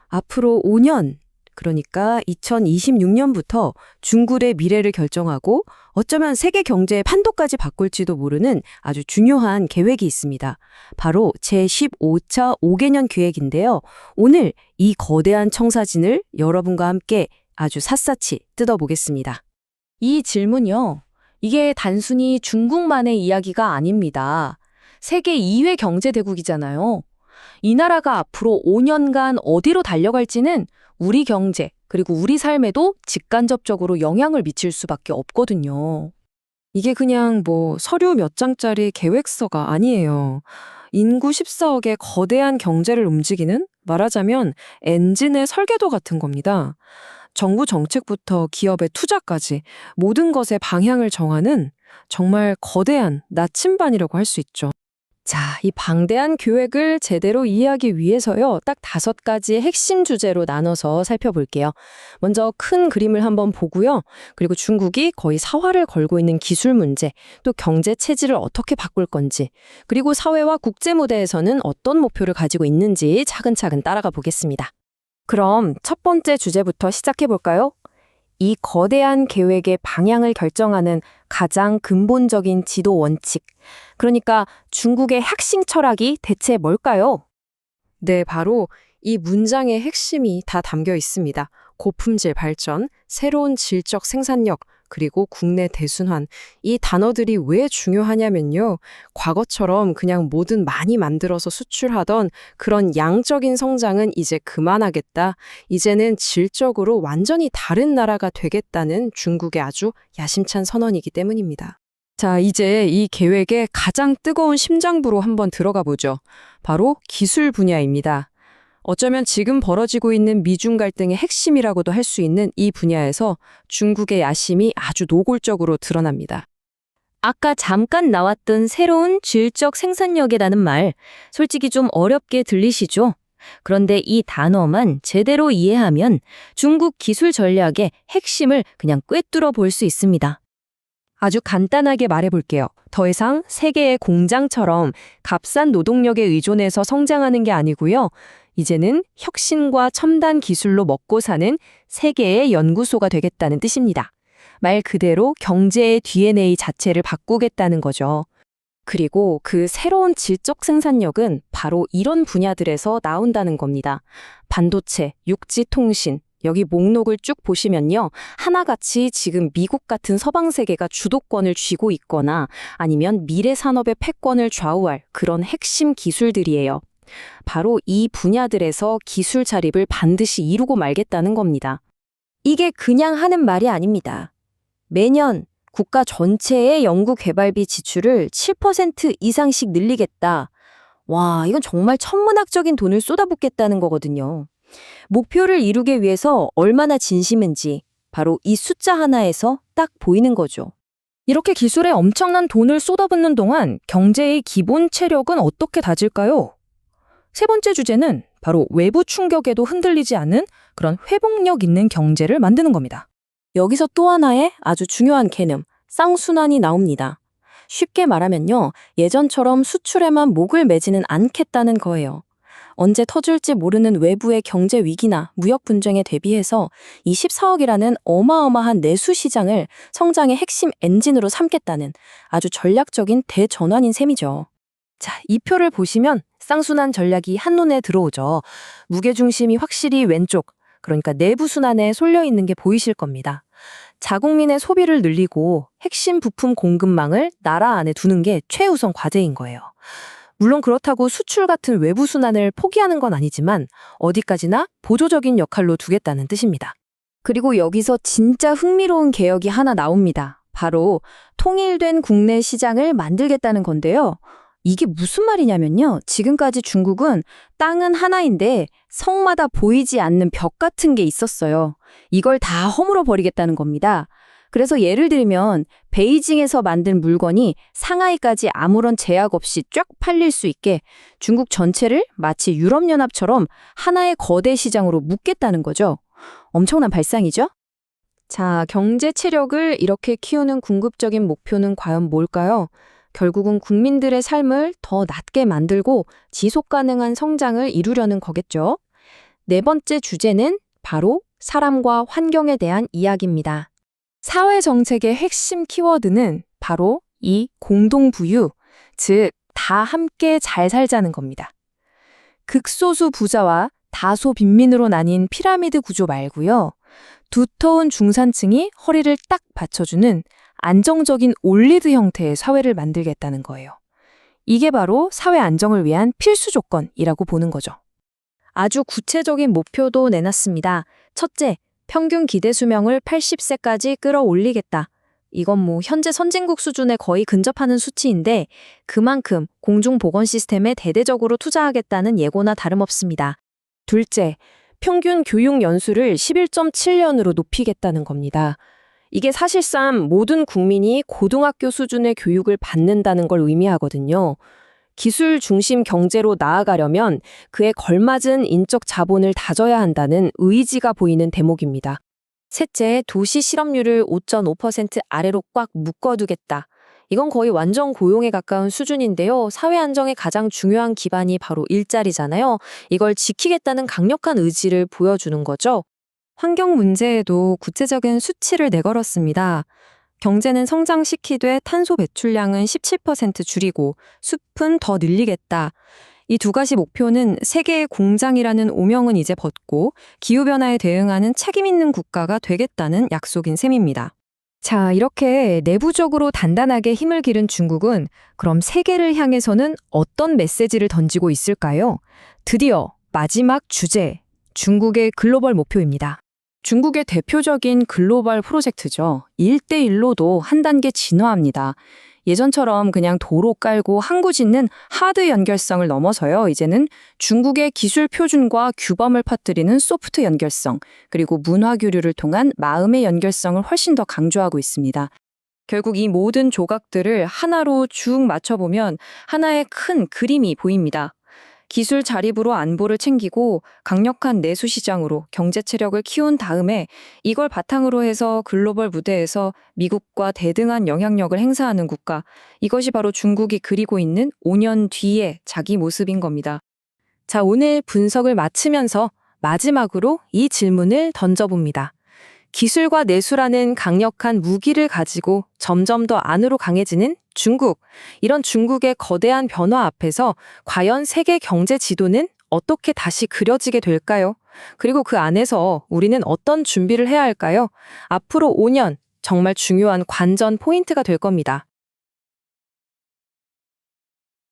앞으로 5년, 그러니까 2026년부터 중국의 미래를 결정하고 어쩌면 세계 경제의 판도까지 바꿀지도 모르는 아주 중요한 계획이 있습니다. 바로 제15차 5개년 계획인데요. 오늘 이 거대한 청사진을 여러분과 함께 아주 샅샅이 뜯어보겠습니다. 이 질문요. 이게 단순히 중국만의 이야기가 아닙니다. 세계 2회 경제대국이잖아요. 이 나라가 앞으로 5년간 어디로 달려갈지는 우리 경제, 그리고 우리 삶에도 직간접적으로 영향을 미칠 수밖에 없거든요. 이게 그냥 서류 몇 장짜리 계획서가 아니에요. 인구 14억의 거대한 경제를 움직이는, 말하자면 엔진의 설계도 같은 겁니다. 정부 정책부터 기업의 투자까지 모든 것의 방향을 정하는 정말 거대한 나침반이라고 할 수 있죠. 자, 이 방대한 계획을 제대로 이해하기 위해서요, 딱 5가지의 핵심 주제로 나눠서 살펴볼게요. 먼저 큰 그림을 한번 보고요. 그리고 중국이 거의 사활을 걸고 있는 기술 문제, 또 경제 체질을 어떻게 바꿀 건지, 그리고 사회와 국제 무대에서는 어떤 목표를 가지고 있는지 차근차근 따라가 보겠습니다. 그럼 첫 번째 주제부터 시작해 볼까요? 이 거대한 계획의 방향을 결정하는 가장 근본적인 지도 원칙. 그러니까 중국의 핵심 철학이 대체 뭘까요? 네, 바로 이 문장의 핵심이 다 담겨 있습니다. 고품질 발전, 새로운 질적 생산력, 그리고 국내 대순환. 이 단어들이 왜 중요하냐면요. 과거처럼 그냥 뭐든 많이 만들어서 수출하던 그런 양적인 성장은 이제 그만하겠다. 이제는 질적으로 완전히 다른 나라가 되겠다는 중국의 아주 야심찬 선언이기 때문입니다. 자, 이제 이 계획의 가장 뜨거운 심장부로 한번 들어가 보죠. 바로 기술 분야입니다. 어쩌면 지금 벌어지고 있는 미중 갈등의 핵심이라고도 할 수 있는 이 분야에서 중국의 야심이 아주 노골적으로 드러납니다. 아까 잠깐 나왔던 새로운 질적 생산력이라는 말, 솔직히 좀 어렵게 들리시죠? 그런데 이 단어만 제대로 이해하면 중국 기술 전략의 핵심을 그냥 꿰뚫어 볼 수 있습니다. 아주 간단하게 말해볼게요. 더 이상 세계의 공장처럼 값싼 노동력에 의존해서 성장하는 게 아니고요. 이제는 혁신과 첨단 기술로 먹고 사는 세계의 연구소가 되겠다는 뜻입니다. 말 그대로 경제의 DNA 자체를 바꾸겠다는 거죠. 그리고 그 새로운 질적 생산력은 바로 이런 분야들에서 나온다는 겁니다. 반도체, 육지 통신, 여기 목록을 쭉 보시면요. 하나같이 지금 미국 같은 서방 세계가 주도권을 쥐고 있거나 아니면 미래 산업의 패권을 좌우할 그런 핵심 기술들이에요. 바로 이 분야들에서 기술 자립을 반드시 이루고 말겠다는 겁니다. 이게 그냥 하는 말이 아닙니다. 매년 국가 전체의 연구개발비 지출을 7% 이상씩 늘리겠다. 와, 이건 정말 천문학적인 돈을 쏟아붓겠다는 거거든요. 목표를 이루기 위해서 얼마나 진심인지 바로 이 숫자 하나에서 딱 보이는 거죠. 이렇게 기술에 엄청난 돈을 쏟아붓는 동안 경제의 기본 체력은 어떻게 다질까요? 세 번째 주제는 바로 외부 충격에도 흔들리지 않는 그런 회복력 있는 경제를 만드는 겁니다. 여기서 또 하나의 아주 중요한 개념, 쌍순환이 나옵니다. 쉽게 말하면요, 예전처럼 수출에만 목을 매지는 않겠다는 거예요. 언제 터질지 모르는 외부의 경제 위기나 무역 분쟁에 대비해서 24억이라는 어마어마한 내수 시장을 성장의 핵심 엔진으로 삼겠다는 아주 전략적인 대전환인 셈이죠. 자, 이 표를 보시면 쌍순환 전략이 한눈에 들어오죠. 무게중심이 확실히 왼쪽, 그러니까 내부 순환에 쏠려 있는 게 보이실 겁니다. 자국민의 소비를 늘리고 핵심 부품 공급망을 나라 안에 두는 게 최우선 과제인 거예요. 물론 그렇다고 수출 같은 외부 순환을 포기하는 건 아니지만 어디까지나 보조적인 역할로 두겠다는 뜻입니다. 그리고 여기서 진짜 흥미로운 개혁이 하나 나옵니다. 바로 통일된 국내 시장을 만들겠다는 건데요. 이게 무슨 말이냐면요. 지금까지 중국은 땅은 하나인데 성마다 보이지 않는 벽 같은 게 있었어요. 이걸 다 허물어 버리겠다는 겁니다. 그래서 예를 들면 베이징에서 만든 물건이 상하이까지 아무런 제약 없이 쫙 팔릴 수 있게 중국 전체를 마치 유럽연합처럼 하나의 거대 시장으로 묶겠다는 거죠. 엄청난 발상이죠? 자, 경제 체력을 이렇게 키우는 궁극적인 목표는 과연 뭘까요? 결국은 국민들의 삶을 더 낮게 만들고 지속 가능한 성장을 이루려는 거겠죠. 네 번째 주제는 바로 사람과 환경에 대한 이야기입니다. 사회 정책의 핵심 키워드는 바로 이 공동부유, 즉, 다 함께 잘 살자는 겁니다. 극소수 부자와 다소 빈민으로 나뉜 피라미드 구조 말고요. 두터운 중산층이 허리를 딱 받쳐주는 안정적인 올리드 형태의 사회를 만들겠다는 거예요. 이게 바로 사회 안정을 위한 필수 조건이라고 보는 거죠. 아주 구체적인 목표도 내놨습니다. 첫째, 평균 기대 수명을 80세까지 끌어올리겠다. 이건 현재 선진국 수준에 거의 근접하는 수치인데 그만큼 공중보건 시스템에 대대적으로 투자하겠다는 예고나 다름없습니다. 둘째, 평균 교육 연수를 11.7년으로 높이겠다는 겁니다. 이게 사실상 모든 국민이 고등학교 수준의 교육을 받는다는 걸 의미하거든요. 기술 중심 경제로 나아가려면 그에 걸맞은 인적 자본을 다져야 한다는 의지가 보이는 대목입니다. 셋째, 도시 실업률을 5.5% 아래로 꽉 묶어두겠다. 이건 거의 완전 고용에 가까운 수준인데요. 사회 안정의 가장 중요한 기반이 바로 일자리잖아요. 이걸 지키겠다는 강력한 의지를 보여주는 거죠. 환경 문제에도 구체적인 수치를 내걸었습니다. 경제는 성장시키되 탄소 배출량은 17% 줄이고 숲은 더 늘리겠다. 이 두 가지 목표는 세계의 공장이라는 오명은 이제 벗고 기후변화에 대응하는 책임 있는 국가가 되겠다는 약속인 셈입니다. 자, 이렇게 내부적으로 단단하게 힘을 기른 중국은 그럼 세계를 향해서는 어떤 메시지를 던지고 있을까요? 드디어 마지막 주제, 중국의 글로벌 목표입니다. 중국의 대표적인 글로벌 프로젝트죠. 1대1로도 한 단계 진화합니다. 예전처럼 그냥 도로 깔고 항구 짓는 하드 연결성을 넘어서요. 이제는 중국의 기술 표준과 규범을 퍼뜨리는 소프트 연결성, 그리고 문화 교류를 통한 마음의 연결성을 훨씬 더 강조하고 있습니다. 결국 이 모든 조각들을 하나로 쭉 맞춰보면 하나의 큰 그림이 보입니다. 기술 자립으로 안보를 챙기고 강력한 내수 시장으로 경제 체력을 키운 다음에 이걸 바탕으로 해서 글로벌 무대에서 미국과 대등한 영향력을 행사하는 국가, 이것이 바로 중국이 그리고 있는 5년 뒤의 자기 모습인 겁니다. 자, 오늘 분석을 마치면서 마지막으로 이 질문을 던져봅니다. 기술과 내수라는 강력한 무기를 가지고 점점 더 안으로 강해지는 중국. 이런 중국의 거대한 변화 앞에서 과연 세계 경제 지도는 어떻게 다시 그려지게 될까요? 그리고 그 안에서 우리는 어떤 준비를 해야 할까요? 앞으로 5년 정말 중요한 관전 포인트가 될 겁니다.